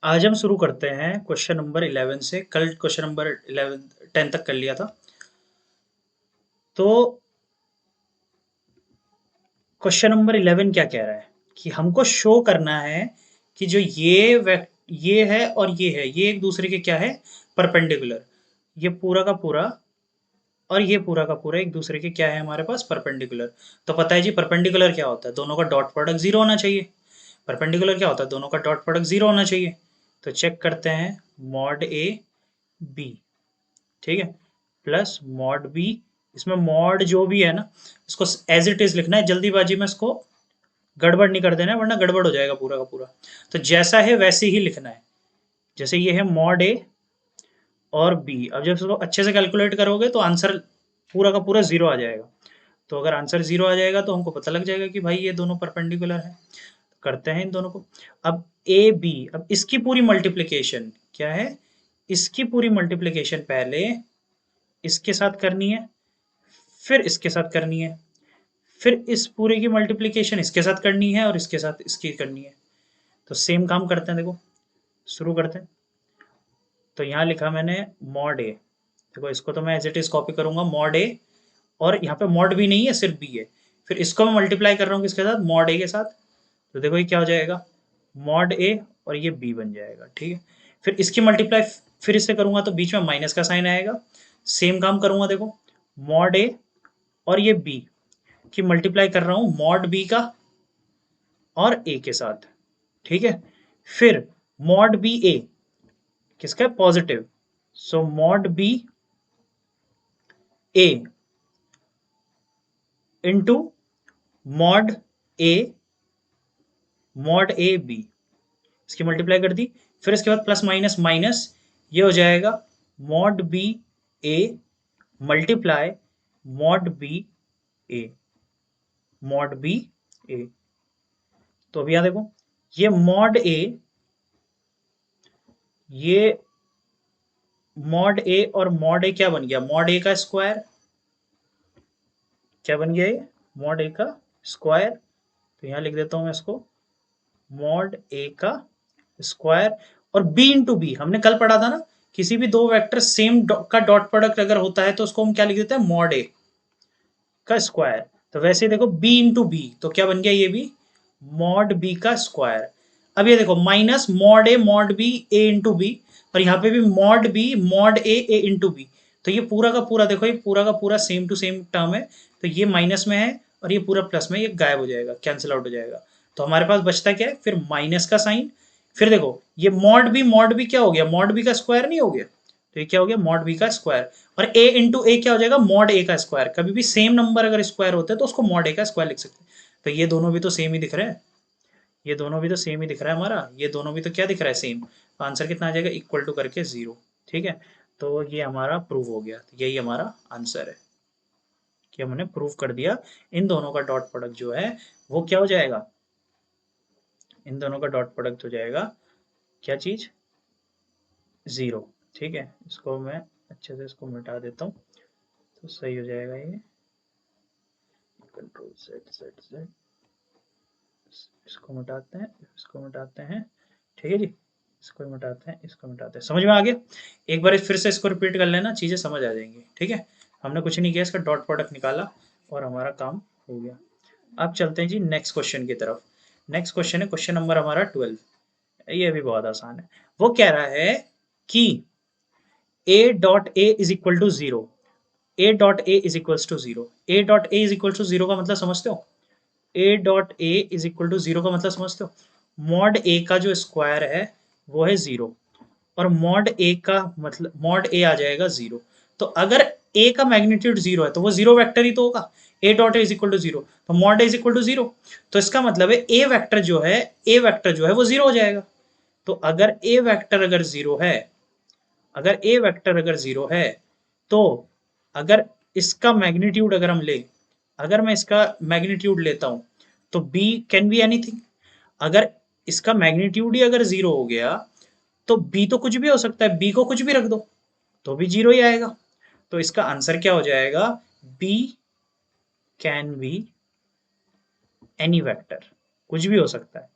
आज हम शुरू करते हैं क्वेश्चन नंबर 11 से। कल क्वेश्चन नंबर 11 10 तक कर लिया था। तो क्वेश्चन नंबर 11 क्या कह रहा है कि हमको शो करना है कि जो ये है और ये एक दूसरे के क्या है, परपेंडिकुलर। ये पूरा का पूरा और ये पूरा का पूरा एक दूसरे के क्या है हमारे पास, परपेंडिकुलर। तो पता है जी परपेंडिकुलर क्या होता है, दोनों का डॉट प्रोडक्ट जीरो होना चाहिए। परपेंडिकुलर क्या होता है, दोनों का डॉट प्रोडक्ट जीरो होना चाहिए। तो चेक करते हैं, मॉड ए बी, ठीक है, प्लस मॉड बी। इसमें मॉड जो भी है ना, इसको एज इट इज लिखना है, जल्दीबाजी में इसको गड़बड़ नहीं कर देना है वरना गड़बड़ हो जाएगा पूरा का पूरा। तो जैसा है वैसे ही लिखना है। जैसे ये है मॉड ए और बी, अब जब इसको अच्छे से कैलकुलेट करोगे तो आंसर पूरा का पूरा जीरो आ जाएगा। तो अगर आंसर जीरो आ जाएगा तो हमको पता लग जाएगा कि भाई ये दोनों परपेंडिकुलर है। करते हैं इन दोनों को। अब ए बी, अब इसकी पूरी मल्टीप्लिकेशन क्या है, इसकी पूरी मल्टीप्लिकेशन पहले इसके साथ करनी है, फिर इसके साथ करनी है, फिर इस पूरे की मल्टीप्लिकेशन इसके साथ करनी है और इसके साथ इसकी करनी है। तो सेम काम करते हैं, देखो शुरू करते हैं। तो यहाँ लिखा मैंने मॉड ए, देखो इसको तो मैं एज इट इज कॉपी करूंगा मॉड ए, और यहाँ पे मॉड भी नहीं है सिर्फ बी है। फिर इसको मैं मल्टीप्लाई कर रहा हूँ किसके साथ, मॉड ए के साथ। तो देखो ये क्या हो जाएगा, मॉड ए और ये बी बन जाएगा, ठीक है। फिर इसकी मल्टीप्लाई फिर इससे करूंगा तो बीच में माइनस का साइन आएगा। सेम काम करूंगा, देखो मॉड ए और ये बी की मल्टीप्लाई कर रहा हूं मॉड बी का और ए के साथ, ठीक है। फिर मॉड बी ए किसका है, positive. So mod B A into mod A, mod A B, इसकी मल्टीप्लाई कर दी। फिर इसके बाद प्लस माइनस माइनस, ये हो जाएगा mod B A multiply mod B A, mod B ए। तो अभी यहाँ देखो, ये मॉड ए, ये मॉड ए और मॉड ए क्या बन गया, मॉड ए का स्क्वायर। क्या बन गया ये, मॉड ए का स्क्वायर। तो यहाँ लिख देता हूं मैं इसको, मॉड ए का स्क्वायर। और बी इंटू बी हमने कल पढ़ा था ना, किसी भी दो वेक्टर सेम का डॉट प्रोडक्ट अगर होता है तो उसको हम क्या लिख देते हैं, मॉड ए का स्क्वायर। तो वैसे देखो बी इंटू बी, तो क्या बन गया ये भी, मॉड बी का स्क्वायर। अब ये देखो minus mod A mod B A into B, और यहाँ पे भी मॉड बी मॉड ए इंटू बी। तो ये पूरा का पूरा देखो, ये पूरा का पूरा सेम टू सेम टर्म है। तो ये माइनस में है और ये पूरा प्लस में, ये गायब हो जाएगा, कैंसिल आउट हो जाएगा। तो हमारे पास बचता क्या है, फिर माइनस का साइन। फिर देखो ये मॉड बी क्या हो गया, मॉड बी का स्क्वायर नहीं हो गया। तो ये क्या हो गया, मॉड बी का स्क्वायर। और ए इंटू ए क्या हो जाएगा, मॉड ए का स्क्वायर। कभी भी सेम नंबर अगर स्क्वायर होता है तो उसको मॉड ए का स्क्वायर लिख सकते हैं। तो ये दोनों भी तो सेम ही दिख रहे हैं, ये दोनों भी तो सेम ही दिख रहा है हमारा, ये दोनों भी तो क्या दिख रहा है, सेम। तो आंसर कितना आ जाएगा, इक्वल टू करके जीरो, ठीक है। तो ये हमारा प्रूव हो गया, तो यही हमारा आंसर है कि हमने प्रूव कर दिया इन दोनों का डॉट प्रोडक्ट जो है वो क्या हो जाएगा, इन दोनों का डॉट प्रोडक्ट हो जाएगा क्या चीज, जीरो, ठीक है। इसको मैं अच्छे से इसको मिटा देता हूँ तो सही हो जाएगा ये। कंट्रोल सेट सेट सेट, इसको मिटाते हैं, इसको मिटाते हैं, ठीक है जी। इसको मिटाते हैं, इसको मिटाते हैं, समझ में आ गया। एक बार फिर से इसको रिपीट कर लेना, चीज़ें समझ आ जाएंगी, ठीक है। हमने कुछ नहीं किया, इसका डॉट प्रोडक्ट निकाला और हमारा काम हो गया। अब चलते हैं जी नेक्स्ट क्वेश्चन की तरफ। नेक्स्ट क्वेश्चन है क्वेश्चन नंबर हमारा 12। ये भी बहुत आसान है। वो कह रहा है कि a dot A is equal to zero, A dot A is equals to zero. A dot A is equal to zero का मतलब समझते हो, A dot A is equal to zero का मतलब समझते हो, मॉड ए का जो स्क्वायर है वो है जीरो, और मॉड ए का मतलब मॉड ए आ जाएगा जीरो। तो अगर ए का मैग्नीट्यूड जीरो है तो वो जीरो वेक्टर ही तो होगा। A dot A is equal to zero, तो mod A is equal to zero. तो इसका मतलब है ए वेक्टर जो है, ए वेक्टर जो है वो जीरो हो जाएगा। तो अगर ए वेक्टर अगर जीरो है, अगर ए वेक्टर अगर जीरो है, तो अगर इसका मैग्नीट्यूड अगर हम ले, अगर मैं इसका मैग्नीट्यूड लेता हूं तो बी कैन बी एनीथिंग। अगर इसका मैग्नीट्यूड ही अगर जीरो हो गया तो बी तो कुछ भी हो सकता है, बी को कुछ भी रख दो तो भी जीरो ही आएगा। तो इसका आंसर क्या हो जाएगा, B can be any vector, कुछ भी हो सकता है,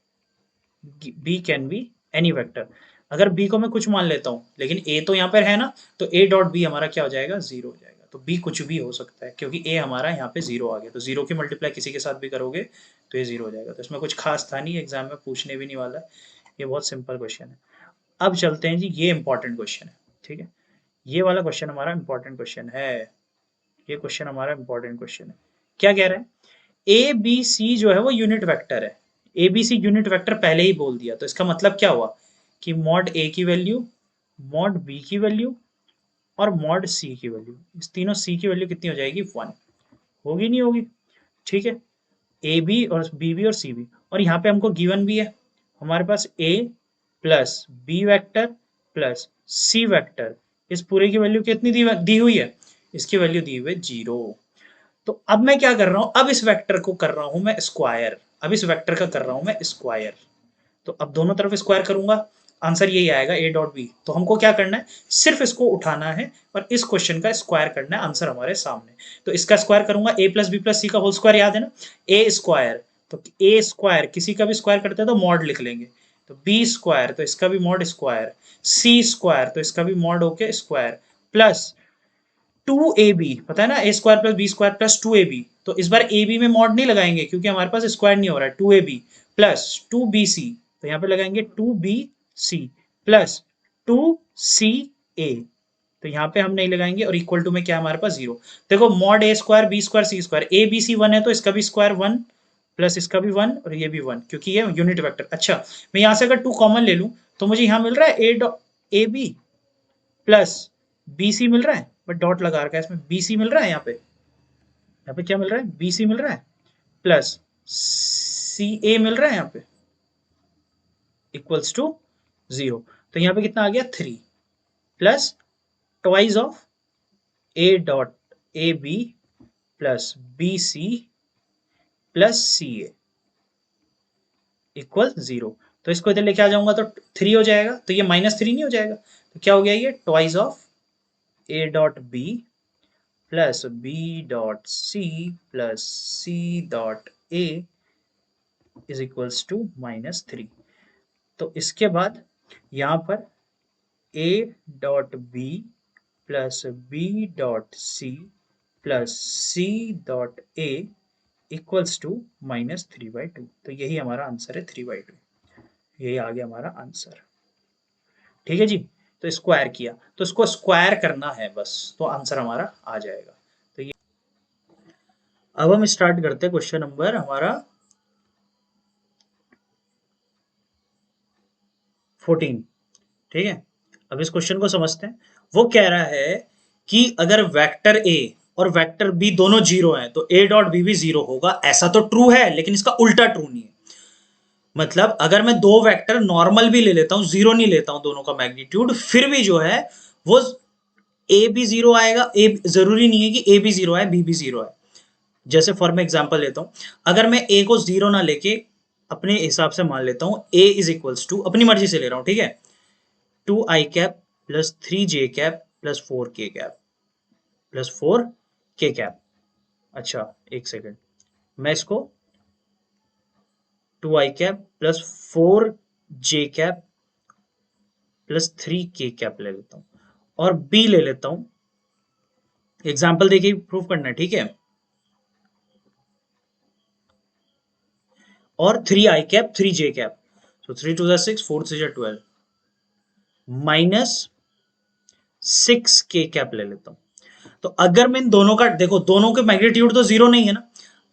B can be any vector. अगर बी को मैं कुछ मान लेता हूँ लेकिन ए तो यहाँ पर है ना, तो ए डॉट बी हमारा क्या हो जाएगा, जीरो हो जाएगा। तो बी कुछ भी हो सकता है क्योंकि ए हमारा यहाँ पे जीरो आ गया, तो जीरो की मल्टीप्लाई किसी के साथ भी करोगे तो ये जीरो हो जाएगा। तो इसमें कुछ खास था नहीं, एग्जाम में पूछने भी नहीं वाला है, ये बहुत सिंपल क्वेश्चन है। अब चलते हैं जी, ये इंपॉर्टेंट क्वेश्चन है, ठीक है। ये वाला क्वेश्चन हमारा इंपॉर्टेंट क्वेश्चन है, ये क्वेश्चन हमारा इंपॉर्टेंट क्वेश्चन है। क्या कह रहा है, ए बी सी जो है वो यूनिट वेक्टर है। A B C unit vector पहले ही बोल दिया, तो इसका मतलब क्या हुआ कि मॉड ए की वैल्यू, मॉड बी की वैल्यू और मॉड सी की वैल्यू, इस तीनों सी की वैल्यू कितनी हो जाएगी, 1 होगी, नहीं होगी, ठीक है। ए बी और बी बी और सी बी, और यहाँ पे हमको गिवन भी है हमारे पास ए plus B vector plus C vector, इस पूरे की वैल्यू कितनी दी हुई है, इसकी वैल्यू दी हुई है 0। तो अब मैं क्या कर रहा हूं, अब इस वेक्टर को कर रहा हूं मैं स्क्वायर, अब इस वेक्टर का कर रहा हूं मैं स्क्वायर। तो अब दोनों तरफ स्क्वायर करूंगा, आंसर यही आएगा ए डॉट बी। तो हमको क्या करना है, सिर्फ इसको उठाना है और इस क्वेश्चन का स्क्वायर करना है, आंसर हमारे सामने। तो इसका स्क्वायर करूंगा, ए प्लस बी प्लस सी का होल स्क्वायर याद है ना, ए स्क्वायर, तो ए स्क्वायर किसी का भी स्क्वायर करते हैं तो मॉड लिख लेंगे, तो बी स्क्वायर तो इसका भी मॉड स्क्वायर, सी स्क्वायर तो इसका भी मॉड होके स्क्वायर, प्लस 2ab, पता है ना, A square plus B square plus 2ab। तो इस बार ए बी में मॉड नहीं लगाएंगे क्योंकि हमारे पास स्क्वायर नहीं हो रहा है, 2ab प्लस 2bc, तो यहाँ पे लगाएंगे 2bc प्लस 2ca, तो यहाँ पे हम नहीं लगाएंगे, और इक्वल टू में क्या हमारे पास 0। देखो mod A square B square C square, A B C 1 है तो इसका भी स्क्वायर 1 प्लस इसका भी 1 और ये भी 1, क्योंकि ये यूनिट वेक्टर। अच्छा, मैं यहाँ से अगर 2 कॉमन ले लूँ तो मुझे यहाँ मिल रहा है A B plus B C मिल रहा है, बट डॉट लगा रखा है इसमें, बी सी मिल रहा है, यहाँ पे क्या मिल रहा है, बी सी मिल रहा है प्लस सी ए मिल रहा है यहाँ पे इक्वल्स टू 0। तो यहाँ पे कितना आ गया, 3 plus twice of A dot A B plus B C plus C A equal 0। तो इसको इधर लेके आ जाऊंगा तो 3 हो जाएगा, तो ये -3 नहीं हो जाएगा, तो क्या हो गया, ये twice of A dot B plus B dot C plus C dot A is equals to -3। तो इसके बाद यहाँ पर A dot B plus B dot C plus C dot A equals to -3/2। तो यही हमारा आंसर है, 3/2, यही आ गया हमारा आंसर, ठीक है जी। तो स्क्वायर किया, तो इसको स्क्वायर करना है बस, तो आंसर हमारा आ जाएगा। तो ये अब हम स्टार्ट करते हैं क्वेश्चन नंबर हमारा 14, ठीक है। अब इस क्वेश्चन को समझते हैं। वो कह रहा है कि अगर वेक्टर ए और वेक्टर बी दोनों 0 हैं तो ए डॉट बी भी 0 होगा, ऐसा तो ट्रू है लेकिन इसका उल्टा ट्रू नहीं है। मतलब अगर मैं दो वेक्टर नॉर्मल भी ले लेता हूं, 0 नहीं लेता हूं दोनों का मैग्नीट्यूड, फिर भी जो है वो ए भी 0 आएगा, ए जरूरी नहीं है कि ए भी 0 आए बी भी 0 आए। जैसे फॉर मैं एग्जांपल लेता हूं, अगर मैं ए को 0 ना लेके अपने हिसाब से मान लेता हूं ए इज इक्वल्स टू, अपनी मर्जी से ले रहा हूं, ठीक है, 2i cap plus 3j cap plus 4k cap plus 4k cap. अच्छा एक सेकेंड, मैं इसको 2i cap plus 4j cap plus 3k cap ले लेता हूं और b ले लेता हूं, एग्जाम्पल देखिए प्रूव करना है, ठीक है, और 3i कैप 3j कैप, तो 3 2 6 4 3 12 माइनस 6k कैप ले लेता हूं। तो अगर मैं इन दोनों का देखो, दोनों के मैग्नीट्यूड तो 0 नहीं है ना,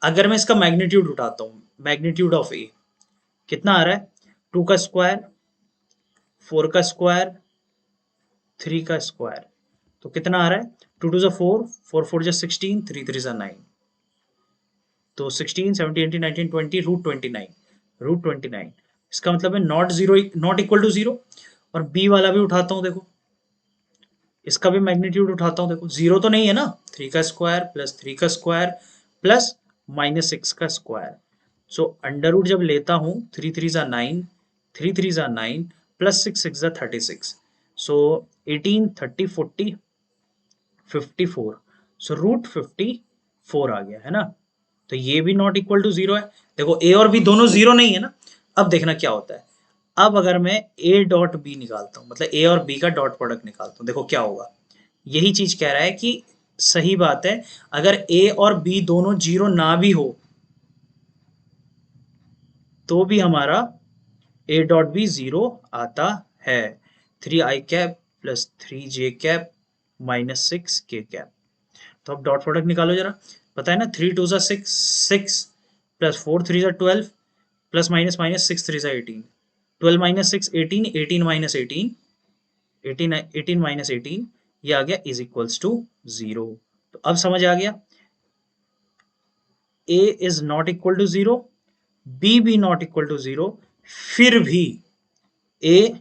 अगर मैं इसका मैग्नीट्यूड उठाता हूं, मैग्नीट्यूड ऑफ ए कितना आ रहा है, 2 का स्क्वायर 4 का स्क्वायर 3 का स्क्वायर, तो कितना आ रहा है, 2 2 4 4 4 16 3 3 9, तो 16 17 18 19 20 रूट 29, इसका मतलब है नॉट 0 नॉट इक्वल टू 0। और बी वाला भी उठाता हूं, देखो इसका भी मैग्नीट्यूड उठाता हूं, देखो 0 तो नहीं है ना, 3 का स्क्वायर प्लस 3 का स्क्वायर प्लस -6 का स्क्वायर, सो अंडर रूट जब लेता हूं 3 3 9 3 3 9 प्लस 6 6 36, सो 18 30 40 54, सो रूट 54 आ गया है ना। तो ये भी नॉट इक्वल टू 0 है, देखो ए और बी दोनों 0 नहीं है ना। अब देखना क्या होता है, अब अगर मैं ए डॉट बी निकालता हूँ, मतलब ए और बी का डॉट प्रोडक्ट निकालता हूँ, देखो क्या होगा। यही चीज कह रहा है कि सही बात है, अगर ए और बी दोनों जीरो ना भी हो तो भी हमारा ए डॉट बी जीरो आता है। 3 i cap plus 3 j cap minus 6 k cap. तो अब डॉट प्रोडक्ट निकालो जरा। पता है ना, 3 2 6, 6 प्लस 4 3 12, प्लस माइनस माइनस 6 3 18, 12 - 6 18, 18 - 18, 18 ये आ गया इज इक्वल्स टू 0। तो अब समझ आ गया, A is not equal to 0, B भी नॉट इक्वल टू 0, फिर भी ए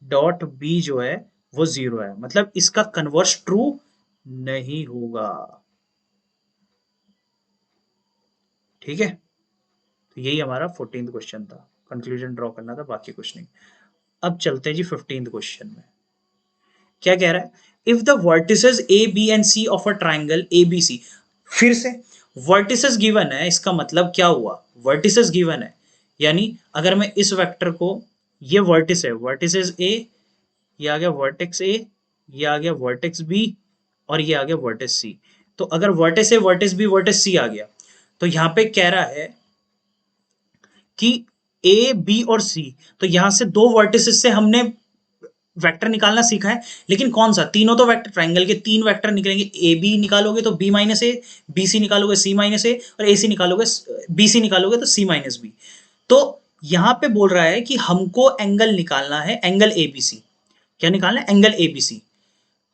डॉट बी जो है वो 0 है, मतलब इसका कन्वर्स ट्रू नहीं होगा। ठीक है, तो यही हमारा 14th क्वेश्चन था, कंक्लूजन ड्रॉ करना था, बाकी कुछ नहीं। अब चलते हैं जी 15th क्वेश्चन में। क्या कह रहा है, if the vertices A B and C of a triangle A B C. फिर से वर्टिसेस गिवन है, इसका मतलब क्या हुआ, वर्टिसेस गिवन है, यानी अगर मैं इस वेक्टर को, ये वर्टिस है, वर्टिसेस ए, ये आ गया वर्टेक्स ए, ये आ गया वर्टेक्स बी, और ये आ गया वर्टेक्स सी। तो अगर वर्टेस ए वर्टेक्स बी वर्टेक्स सी आ गया, तो यहां पे कह रहा है कि ए बी और सी, तो यहां से दो वर्टिसेस से हमने वेक्टर निकालना सीखा है, लेकिन कौन सा, तीनों तो वेक्टर, ट्राइंगल के 3 वेक्टर निकलेंगे, ए बी निकालोगे तो बी माइनस ए, बी सी निकालोगे सी माइनस ए, और ए सी निकालोगे, बी सी निकालोगे तो सी माइनस बी। तो यहां पे बोल रहा है कि हमको एंगल निकालना है, एंगल एबीसी। क्या निकालना है, एंगल एबीसी।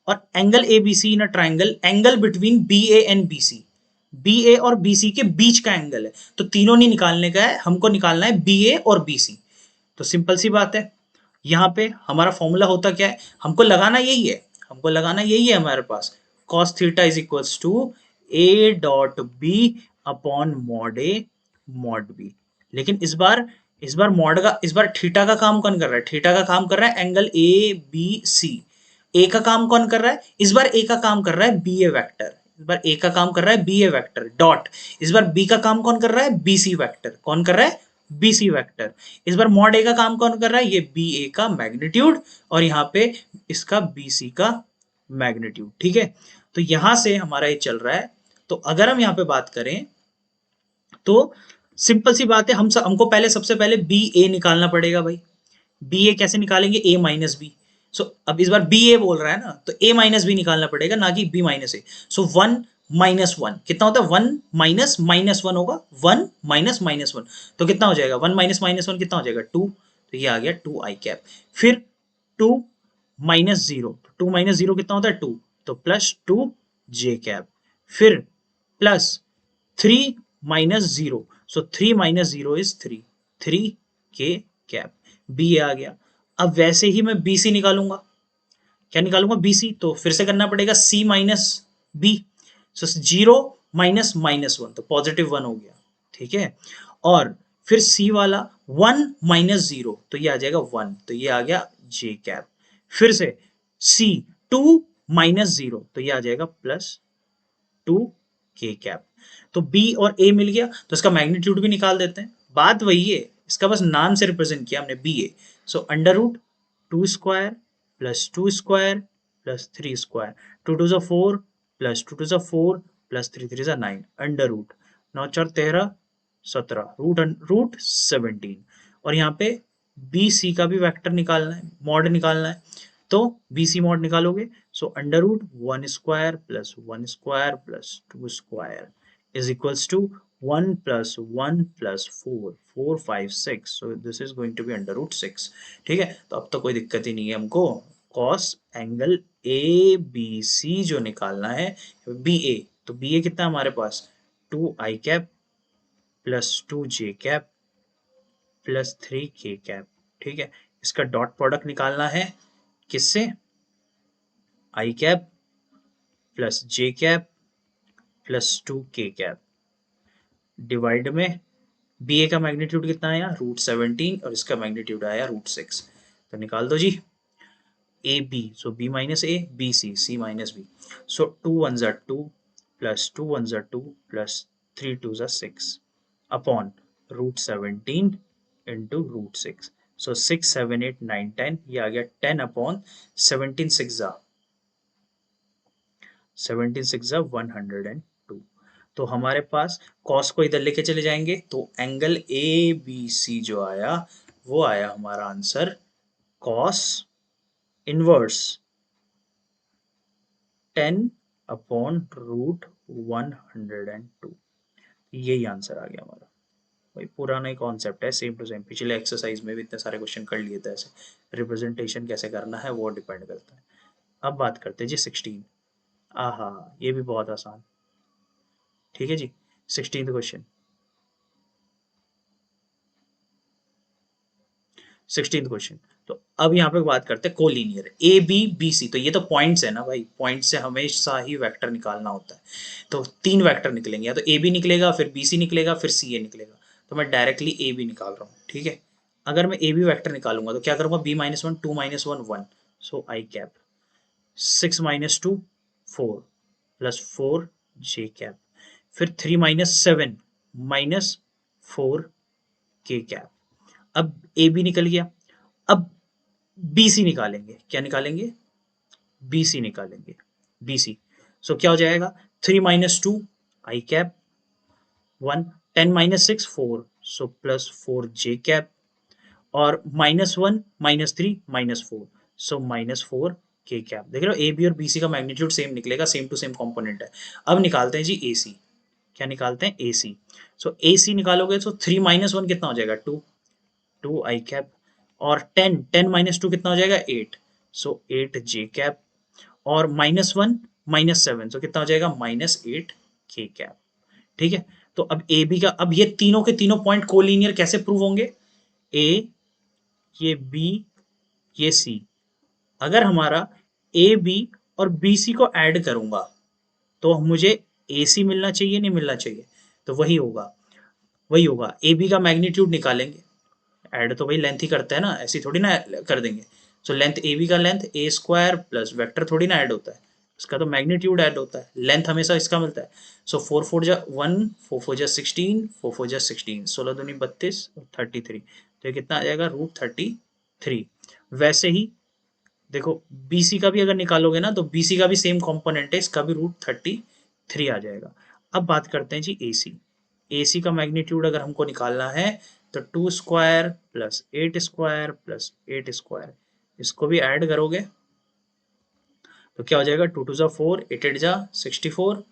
और angle ABC in a triangle, angle between B A and B C, B A और बी सी के बीच का एंगल है। तो तीनों नहीं निकालने का है, हमको निकालना है बी ए और बी सी। तो सिंपल सी बात है, यहाँ पे हमारा फॉर्मूला होता क्या है, हमको लगाना यही है, हमको लगाना यही है हमारे पास, cos theta is equals to A dot B upon mod A mod B. लेकिन इस बार मॉड का, इस बार थीटा का काम कौन कर रहा है, थीटा का काम कर रहा है एंगल ए बी सी। ए का काम कौन कर रहा है, इस बार ए का काम कर रहा है बी ए वैक्टर, इस बार ए का काम कर रहा है बी ए वैक्टर डॉट, इस बार बी का काम कौन कर रहा है, बी सी वैक्टर, कौन कर रहा है, बी सी वैक्टर। इस बार मॉड ए का काम कौन कर रहा है, ये बी ए का मैग्नीट्यूड, और यहाँ पे इसका बी सी का मैग्नीट्यूड। ठीक है, तो यहां से हमारा ये चल रहा है। तो अगर हम यहाँ पे बात करें तो सिंपल सी बात है, हमको पहले, सबसे पहले बी ए निकालना पड़ेगा भाई। बी ए कैसे निकालेंगे, ए माइनस बी। सो अब इस बार बी ए बोल रहा है ना, तो ए माइनस बी निकालना पड़ेगा, ना कि बी माइनस ए। सो 1 - 1 कितना होता है, 1 - -1 होगा, 1 - -1, तो कितना हो जाएगा, 1 - -1 कितना हो जाएगा, 2। तो ये आ गया 2 i कैप। फिर 2 - 0, 2 - 0 कितना होता है, 2, तो +2 j कैप। फिर plus 3 - 0, so 3 - 0 is 3, 3 k cap. B आ गया। अब वैसे ही मैं बी सी निकालूंगा, क्या निकालूंगा, बी सी, तो फिर से करना पड़ेगा सी माइनस बी। सो 0 - -1 तो +1 हो गया। ठीक है, और फिर सी वाला 1 - 0, तो ये आ जाएगा 1, तो ये आ गया जे कैप। फिर से सी 2 - 0, तो ये आ जाएगा +2 k कैप। तो बी और ए मिल गया, तो इसका मैग्नीट्यूड भी निकाल देते हैं, बात वही है, इसका बस नाम से रिप्रेजेंट किया हमने बी ए। सो √2² +2² +3², 2 × 2 = 4 +2 × 4 +3 × 3 = 9, अंडर रूट 9 × 4 = 13, 17, √17। और यहाँ पे बी सी का भी वेक्टर निकालना है, मॉड निकालना है, तो बी सी मॉड निकालोगे, सो √1² +1² +2² is equals to 1 + 1 + 4, 4 5 6, so this is going to be √6। ठीक है, तो अब तो कोई दिक्कत ही नहीं है हमको, cos angle A B C जो निकालना है, बी ए, तो बी ए कितना हमारे पास, 2 i cap +2 j cap +3 k cap. ठीक है, इसका डॉट प्रोडक्ट निकालना है किससे, i cap +j cap +2 k cap, divide में बी ए का मैग्नीट्यूड कितना आया, √17, और इसका मैग्नीट्यूड आया √6। तो निकाल दो जी, A B, so B minus A, B C, C minus B. So 2 1s are 2 +2 1s are 2 +3 2s are 6 upon √17 into √6। सो 6 7 8 9 10, ये आ गया 10 अपॉन 17 6 102। तो हमारे पास कॉस को इधर लेके चले जाएंगे तो एंगल ए बी सी जो आया वो आया हमारा answer cos inverse 10 upon root 102। यही आंसर आ गया हमारा। भाई पुराना ही कॉन्सेप्ट है, सेम टू सेम, पिछले एक्सरसाइज में भी इतने सारे क्वेश्चन कर लिए थे ऐसे। रिप्रेजेंटेशन कैसे करना है वो डिपेंड करता है। अब बात करते हैं जी 16। आहा, ये भी बहुत आसान। ठीक है जी, 16th क्वेश्चन। 16th question. तो अब यहाँ पे बात करते हैं collinear A B B C. तो ये तो पॉइंट्स है ना भाई, पॉइंट से हमेशा ही वेक्टर निकालना होता है। तो 3 वेक्टर निकलेंगे, या तो ए बी निकलेगा, फिर बी सी निकलेगा, फिर सी ए निकलेगा। तो मैं डायरेक्टली ए बी निकाल रहा हूँ, ठीक है। अगर मैं ए बी वैक्टर निकालूंगा तो क्या करूंगा, B minus one, two minus one, one, so I cap 6 minus two 4 plus 4 J cap, फिर 3 माइनस 7 माइनस 4 के कैप। अब ए बी निकल गया। अब बी सी निकालेंगे, क्या निकालेंगे, बी सी निकालेंगे, बी सी। सो क्या हो जाएगा, 3 माइनस टू आई cap 1, 10 minus 6 4, so plus 4 J cap, और minus one minus three minus four, so minus four के कैप। देख रहे हो, ए बी और बी सी का मैग्नीट्यूड सेम निकलेगा, सेम टू सेम कॉम्पोनेंट है। अब निकालते हैं जी ए सी। क्या निकालते हैं, ए सी। सो ए सी निकालोगे तो 3 माइनस वन कितना हो जाएगा, 2, 2 आई कैप, और 10, 10 माइनस टू कितना हो जाएगा, 8, सो 8 जे कैप, और माइनस वन माइनस सेवन, सो कितना हो जाएगा, माइनस 8 के कैप। ठीक है। तो अब ए बी का, अब ये तीनों के तीनों पॉइंट कोलिनियर कैसे प्रूव होंगे, ए, ये बी, ये सी। अगर हमारा ए बी और बी सी को ऐड करूंगा तो मुझे ए सी मिलना चाहिए, नहीं मिलना चाहिए, तो वही होगा, वही होगा। ए बी का मैग्नीट्यूड निकालेंगे, ऐड तो भाई लेंथ ही करता है ना, ऐसी थोड़ी ना कर देंगे। सो लेंथ ए बी का लेंथ ए स्क्वायर प्लस वेक्टर थोड़ी ना ऐड होता है, इसका तो मैग्नीट्यूड ऐड होता है, लेंथ हमेशा इसका मिलता है। सो 4 4 जा 1, 4 4 जा 16, 4 4 जा 16, 16 दूनी 32, 33। तो ये कितना आ जाएगा, रूट 33। वैसे ही देखो BC का भी अगर निकालोगे ना तो BC का भी सेम कंपोनेंट है, इसका भी रूट 33 आ जाएगा। अब बात करते हैं जी AC। AC का मैग्नीट्यूड अगर हमको निकालना है तो 2 square plus 8 square plus 8 square, इसको भी ऐड करोगे तो क्या हो जाएगा, 2 2 जा 4, 8 8 जा 64,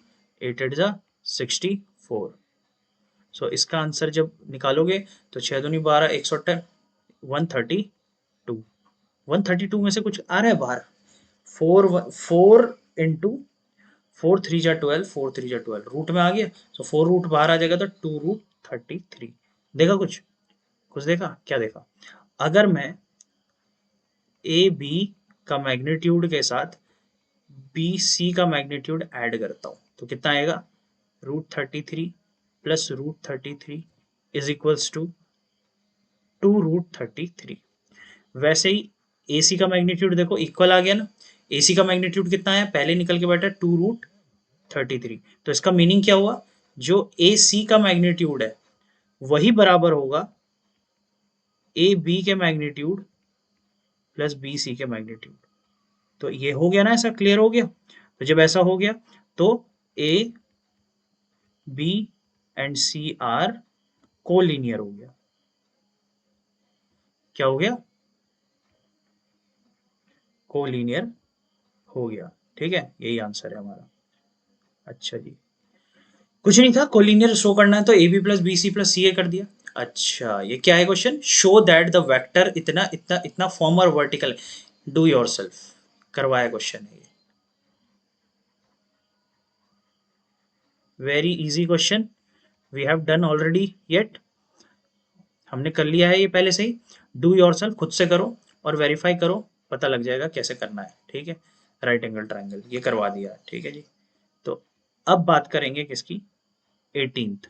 8 8 जा 64। सो इसका आंसर जब निकालोगे तो 6 दूनी 12, 108, 132। 132 में से कुछ आ रहा है बाहर, 4 इंटू 4 3 जा 12, 4 3 जा 12, रूट में आ गया। सो 4 रूट बाहर आ जाएगा तो 2 रूट 33। देखा कुछ, कुछ देखा, क्या देखा। अगर मैं ए बी का मैग्नीट्यूड के साथ बी सी का मैग्नीट्यूड ऐड करता हूं तो कितना आएगा, root 33 plus root 33 is equals to 2 root 33। वैसे ही AC का मैग्नीट्यूड देखो इक्वल आ गया ना, AC का मैग्नीट्यूड कितना है, पहले निकल के बैठा 2 रूट 33। तो इसका मीनिंग क्या हुआ, जो AC का मैग्नीट्यूड है वही बराबर होगा AB के मैग्नीट्यूड प्लस BC के मैग्नीट्यूड। तो ये हो गया ना, ऐसा क्लियर हो गया। तो जब ऐसा हो गया तो A B and C are collinear हो गया। क्या हो गया, कोलिनियर हो गया। ठीक है, यही आंसर है हमारा। अच्छा जी, कुछ नहीं था, कोलिनियर शो करना है तो A B plus B C plus C A कर दिया। अच्छा, ये क्या है question, show that the vector इतना इतना इतना फॉर्म और वर्टिकल, डू योर सेल्फ करवाया क्वेश्चन है ये। Very easy question, we have done already yet, हमने कर लिया है ये पहले से ही। डू योर सेल्फ, खुद से करो और वेरीफाई करो, पता लग जाएगा कैसे करना है। ठीक है, राइट एंगल ट्राइंगल ये करवा दिया है। ठीक है जी, तो अब बात करेंगे किसकी, 18th।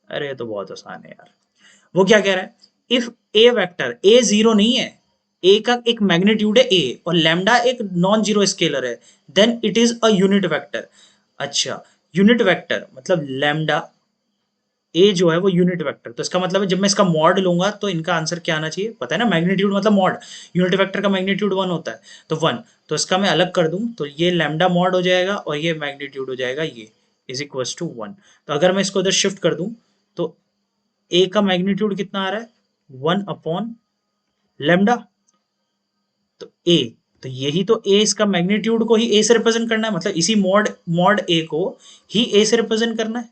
अरे ये तो बहुत आसान है यार। वो क्या कह रहा है, if A vector, A zero नहीं है, ए का एक मैग्नीट्यूड है ए और लैम्डा एक नॉन जीरो स्केलर है, then it is a unit vector. अच्छा, यूनिट वेक्टर मतलब लैम्डा ए जो है वो यूनिट वेक्टर, तो इसका मतलब है जब मैं इसका मॉड लूंगा तो इनका आंसर क्या आना चाहिए, पता है ना, मैग्नीट्यूड मतलब मॉड, यूनिट वेक्टर का मैग्नीट्यूड 1 होता है, तो 1, तो इसका मैं अलग कर दूं तो ये लैम्डा मॉड हो जाएगा और ये मैग्नीट्यूड हो जाएगा ये इज इक्वल्स टू 1। तो अगर मैं इसको इधर शिफ्ट कर दूं तो ए का मैग्नीट्यूड कितना आ रहा है, 1 अपॉन लैम्डा, तो ए, तो यही तो ए, इसका मैग्नीट्यूड को ही ए से रिप्रेजेंट करना है, मतलब इसी मॉड मॉड ए को ही ए से रिप्रेजेंट करना है।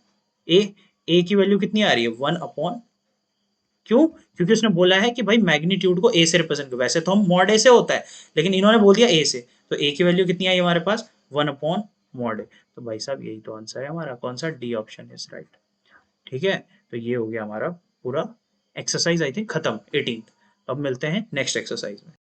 ए ए की वैल्यू कितनी आ रही है, 1 अपॉन, क्यों, क्योंकि उसने बोला है कि भाई मैग्नीट्यूड को ए से रिप्रेजेंट करो, वैसे तो हम मॉड ए से होता है, लेकिन इन्होंने बोल दिया ए से, तो ए की वैल्यू कितनी आई हमारे पास, 1 अपॉन मॉड ए। तो भाई साहब यही तो आंसर है हमारा, कौन सा, डी ऑप्शन इज राइट। ठीक है, तो ये हो गया हमारा पूरा एक्सरसाइज आई थिंक खत्म 18। अब मिलते हैं नेक्स्ट एक्सरसाइज में।